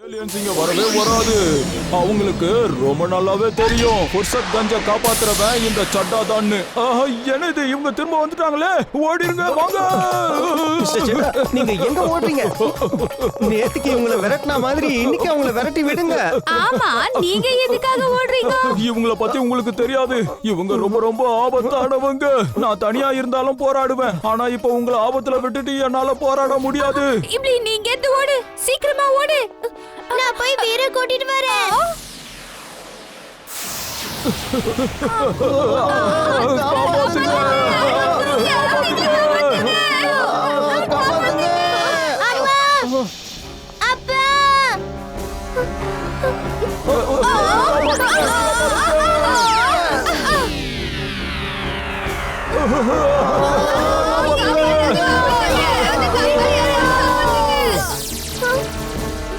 இங்க வரவே வராது. அவங்களுக்கு ரொம்ப நல்லாவே தெரியும் புர்சத் கஞ்ச காப்பாத்துறவன் இந்த சட்டா தான். என்னது இவங்க திரும்ப வந்துட்டாங்களே, ஓடிருங்க வாங்க. நீங்க எங்க ஓடுறீங்க? நேத்துக்கு இவங்களை விரட்டின மாதிரி இன்னைக்கு அவங்கள விரட்டி விடுங்க. ஆமா, நீங்க எதுக்காக ஓடுறீங்க? இவங்கள பத்தி உங்களுக்கு தெரியாது. இவங்க ரொம்ப ரொம்ப ஆபத்தானவங்க. நான் தனியா இருந்தாலும் போராடுவேன். ஆனா இப்ப உங்களை ஆபத்துல விட்டுட்டு என்னால போராட முடியாது. இப்படி நீங்க எது ஓடு, சீக்கிரமா ஓடு. நான் போய் வீர கூட்டிட்டு வரேன். அப்பா,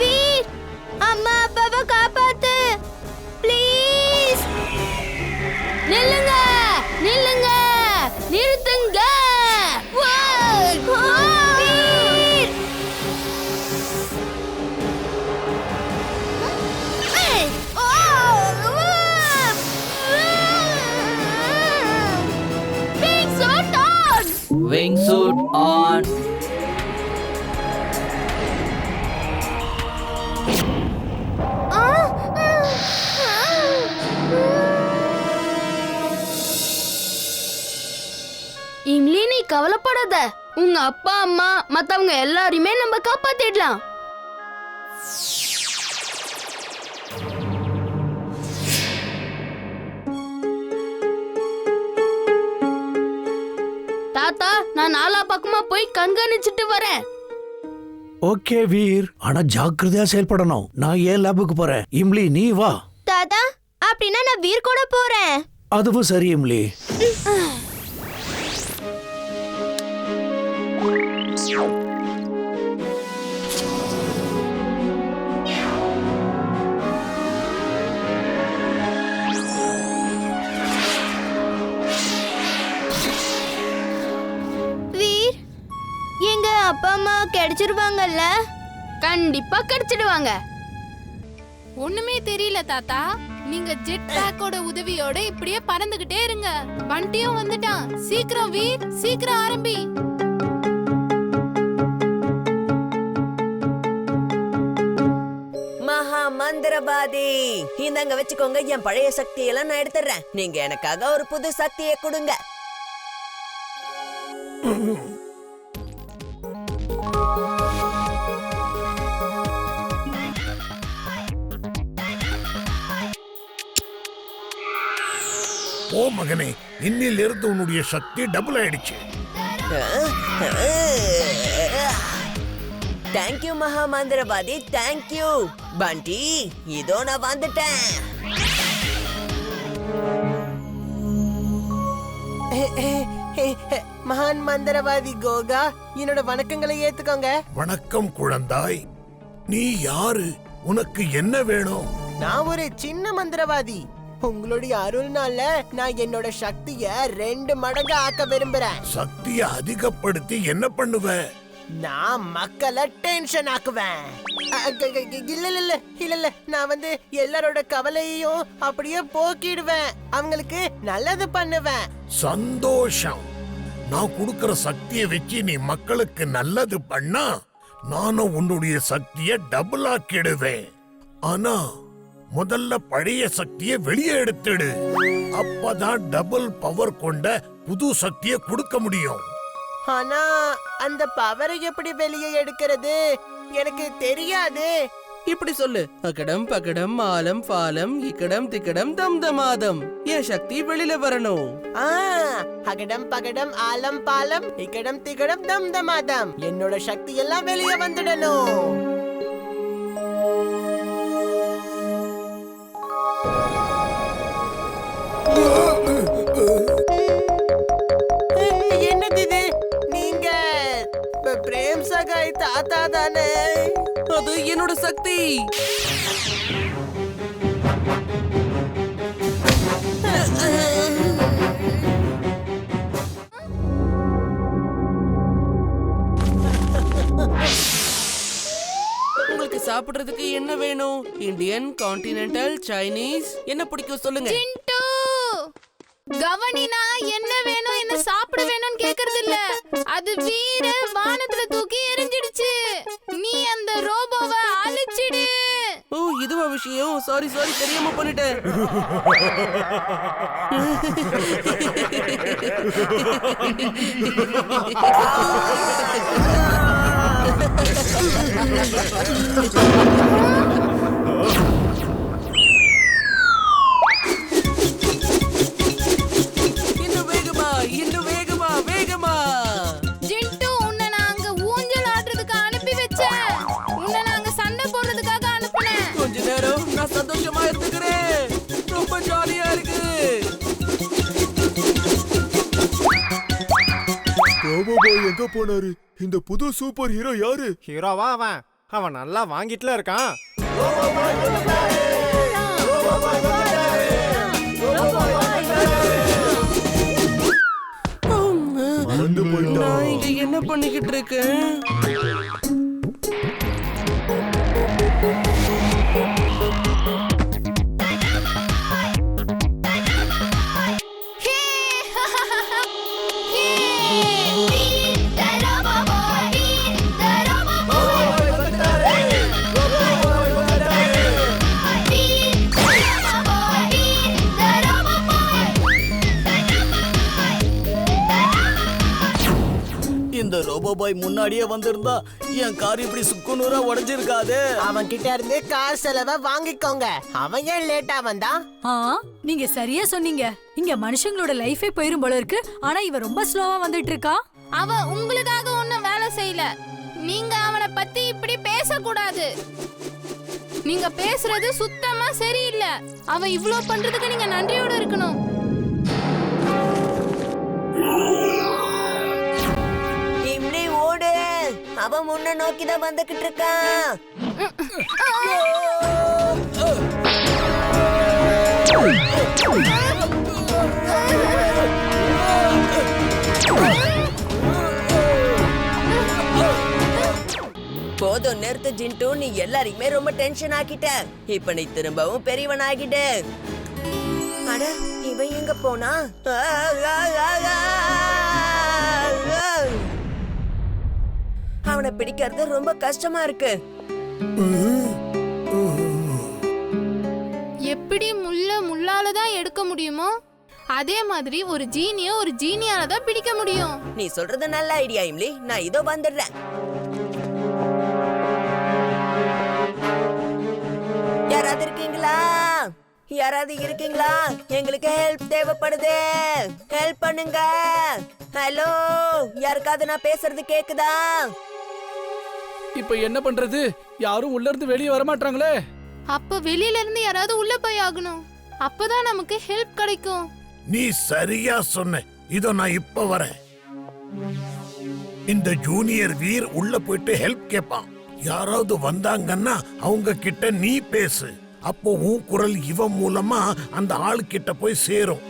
வீர், அம்மா அப்பாவை காப்பாத்து ப்ளீஸ். நில்லுங்க, நில்லுங்க, நிறுத்துங்க. Veer, Wingsuit on. இம்லி, நீ கவலைப்படாத. உங்க அப்பா அம்மா மத்தவங்க எல்லாரையுமே நம்ம காப்பாத்திடலாம். தாத்தா, நான் நாலா பக்கமா போய் கண்காணிச்சிட்டு வரேன். ஓகே வீர், ஆனா ஜாக்கிரதையா செயல்படணும். நான் ஏன் லேபுக்கு போறேன். இம்லி நீ வா. தாத்தா, அப்படின்னா நான் வீர் கூட போறேன். அதுவும் சரி இம்லி. வீர், எங்க அப்பா அம்மா கிடைச்சிருவாங்கல்ல? கண்டிப்பா கிடைச்சிடுவாங்க. ஒண்ணுமே தெரியல தாத்தா. நீங்க ஜெட் பேக்கோட உதவியோட இப்படியே பறந்துகிட்டே இருங்க. வண்டியும் வந்துட்டான். சீக்கிரம் வீர், சீக்கிரம் ஆரம்பி. மகா மந்திரவாதி, இந்தாங்க வச்சுக்கோங்க. என் பழைய சக்தியெல்லாம் நான் எடுத்துறேன். நீங்க எனக்காக ஒரு புது சக்தியை கொடுங்க. ஓ மகனே, இன்னிலிருந்து உன்னுடைய சக்தி டபுள் ஆயிடுச்சு. தேங்க்யூ மகா மந்திரவாதி, தேங்க்யூ. பண்டி, இதோ நான் வந்துட்டேன். மகான் மந்திரவாதி கோகா, என்னோட வணக்கங்களை ஏத்துக்கோங்க. வணக்கம் குழந்தாய். நீ யாரு? உனக்கு என்ன வேணும்? நான் ஒரு சின்ன மந்திரவாதி. உங்களுடைய அருள்னால நான் என்னோட சக்திய 2 மடங்கு ஆக்க விரும்புறேன். சக்தியை அதிகப்படுத்தி என்ன பண்ணுவ? நான் மக்களை டென்ஷன் ஆக்குவேன். இல்ல நான் வந்து எல்லாரோட கவலையையும் அப்படியே போக்கிடுவேன். அவங்களுக்கு நல்லது பண்ணுவேன். சந்தோஷம். நான் கொடுக்கிற சக்தியை வச்சு நீ மக்களுக்கு நல்லது பண்ணா நானும் உன்னுடைய சக்தியை டபுள் ஆக்கிடுவேன். ஆனா முதல்ல பழைய சக்தியை வெளியே எடுத்துடு. அப்பதான் டபுள் பவர் கொண்ட புது சக்தியை கொடுக்க முடியும். ஆனா அந்த பவரை எப்படி வெளியே எடுக்கிறது எனக்கு தெரியாது. இப்படி சொல்லு. அகடம் பகடம் ஆலம் பாலம் இக்கடம் திக்கடம் தம் தமாதம். என் சக்தி வெளியில வரணும். அகடம் பகடம் ஆலம் பாலம் இக்கடம் திக்கடம் தம் தமாதம். என்னோட சக்தி எல்லாம் வெளியே வந்துடணும். என்னது இது? நீங்க பிரேம் சகாய் தாத்தா தானே? அது என்னோட சக்தி. சாப்பிடுறதுக்கு என்ன வேணும்? இந்தியன், கான்டினென்டல், சைனீஸ், என்ன பிடிக்கும் சொல்லுங்க. சிண்டு கவனினா என்ன வேணும் என்ன சாப்பிட வேணும்னு கேக்குறது இல்ல. அது வீர வானத்துல தூக்கி எரிஞ்சிடுச்சு. நீ அந்த ரோபோவை அழிச்சிடு. ஓ இதுவா விஷயம்? சாரி தெரியாம பண்ணிட்டேன். இன்னும் வேகமா. ஜிண்டு உன்னை நான் அங்க ஊஞ்சல் ஆடுறதுக்கு அனுப்பி வச்சேன். உன்னை நான் அங்க சண்டை போடுறதுக்காக அனுப்புனேன். கொஞ்ச நேரம் நான் சந்தோஷமா இருந்துக்கிறேன். ரொம்ப ஜாலியா இருக்கு. ரோபோ பாய் எங்க போனாரு? இந்த புது சூப்பர் ஹீரோ யாரு? ஹீரோவா அவன் நல்லா வாங்கிட்டுல இருக்கான். நான் இங்க என்ன பண்ணிக்கிட்டு இருக்கேன்? இந்த ரோபோ பாய் முன்னாடியே வந்திருந்தா என் கார் இப்படி சுக்குநூறா உடைஞ்சிருக்காது. அவன் கிட்ட இருந்து கார் செலவை வாங்கிக்கோங்க. அவன் ஏன் லேட்டா வந்தான்? நீங்க சரியா சொன்னீங்க. இங்க மனுஷங்களோட லைஃபே போயிரும் போல இருக்கு. ஆனா இவ ரொம்ப ஸ்லோவா வந்துட்டு இருக்கா. அவன் உங்களுக்காக ஒன்னும் வேலை செய்யல. நீங்க அவனை பத்தி இப்படி பேசக்கூடாது. நீங்க பேசுறது சுத்தமா சரியில்லை. அவன் இவ்ளோ பண்றதுக்கு நீங்க நன்றியோட இருக்கணும். இம்லி ஓடு. அவன் முன்ன நோக்கிதான் வந்துகிட்டு இருக்கான். போதும் நிறுத்து ஜிண்டு. நீ எல்லாரையுமே ரொம்ப டென்ஷன் ஆக்கிட்ட. இப்ப நீ திரும்பவும் பெரியவன் ஆகிட்ட. அட இவன் எங்க போனா? அவனை பிடிக்கிறது ரொம்ப கஷ்டமா இருக்கு. எப்படி முள்ளாலதான் எடுக்க முடியுமோ அதே மாதிரி ஒரு ஜீனிய ஒரு ஜீனியால தான் பிடிக்க முடியும். நீ சொல்றது நல்ல ஐடியா இம்லி. நான் இதோ வந்துடுறேன். யாராவது இருக்கீங்களா? எங்களுக்கு ஹெல்ப் தேவைப்படுது. ஹெல்ப் பண்ணுங்க. ஹலோ, யாருக்காவது நான் பேசுறது கேக்குதா? இப்ப என்ன பண்றது? யாரும் உள்ள இருந்து வெளியே வர மாட்டாங்களே. அப்ப வெளியில இருந்து யாராவது உள்ள போய் ஆகணும். அப்பதான் நமக்கு ஹெல்ப் கிடைக்கும். நீ சரியா சொன்ன. இதோ நான் இப்ப வரேன். இந்த ஜூனியர் வீர் உள்ள போயிட்டு ஹெல்ப் கேட்பான். யாராவது வந்தாங்கன்னா அவங்க கிட்ட நீ பேசு. அப்போ உன் குரல் இவன் மூலமா அந்த ஆளு கிட்ட போய் சேரும்.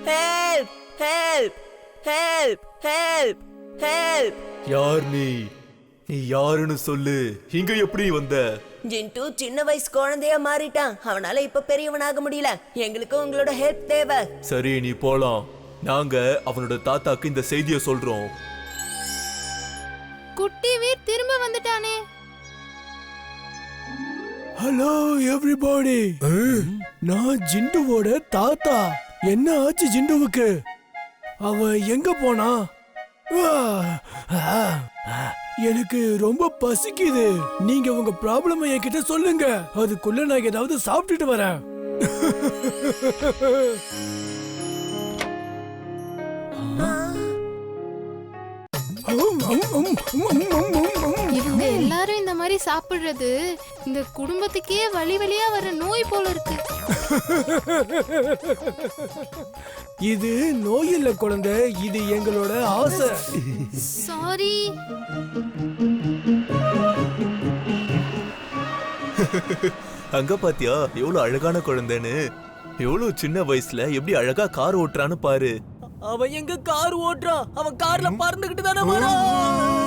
Help help help help help. யார் நீ? நீ யாருன்னு சொல்லு. இங்க எப்படி வந்த? ஜிண்டு சின்ன வயசு குழந்தையா மாறிட்டான். அவனால இப்ப பெரியவனாக முடியல. எங்களுக்கு உங்களோட ஹெல்ப் தேவை. சரி, நீ போலாம். நாங்க அவனோட தாத்தாக்கு இந்த செய்தியை சொல்றோம். குட்டி வீர் திரும்ப வந்துட்டானே. Hello everybody. நான் ஜிண்டுவோட தாத்தா. என்ன ஆச்சு ஜிண்டுவுக்கு? அவன் எங்க போனா? எனக்கு ரொம்ப பசிக்குது. நீங்க உங்க ப்ராப்ளம் என்கிட்ட சொல்லுங்க. அதுக்குள்ள நான் ஏதாவது சாப்பிட்டுட்டு வரேன். இவங்க எல்லாரும் இந்த மாதிரி சாப்பிடுறது இந்த குடும்பத்துக்கே வழியா வர நோய் போல இருக்கு. இது நோய் இல்ல குழந்தை, இது எங்களோட ஆசை. சாரி. அங்க பாத்தியா எவ்வளவு அழகான குழந்தைன்னு? எவ்வளவு சின்ன வயசுல எப்படி அழகா கார் ஓட்டுறான்னு பாரு. அவன் எங்க கார் ஓட்டுறான்? அவன் கார்ல பறந்துகிட்டு தானே வரான்.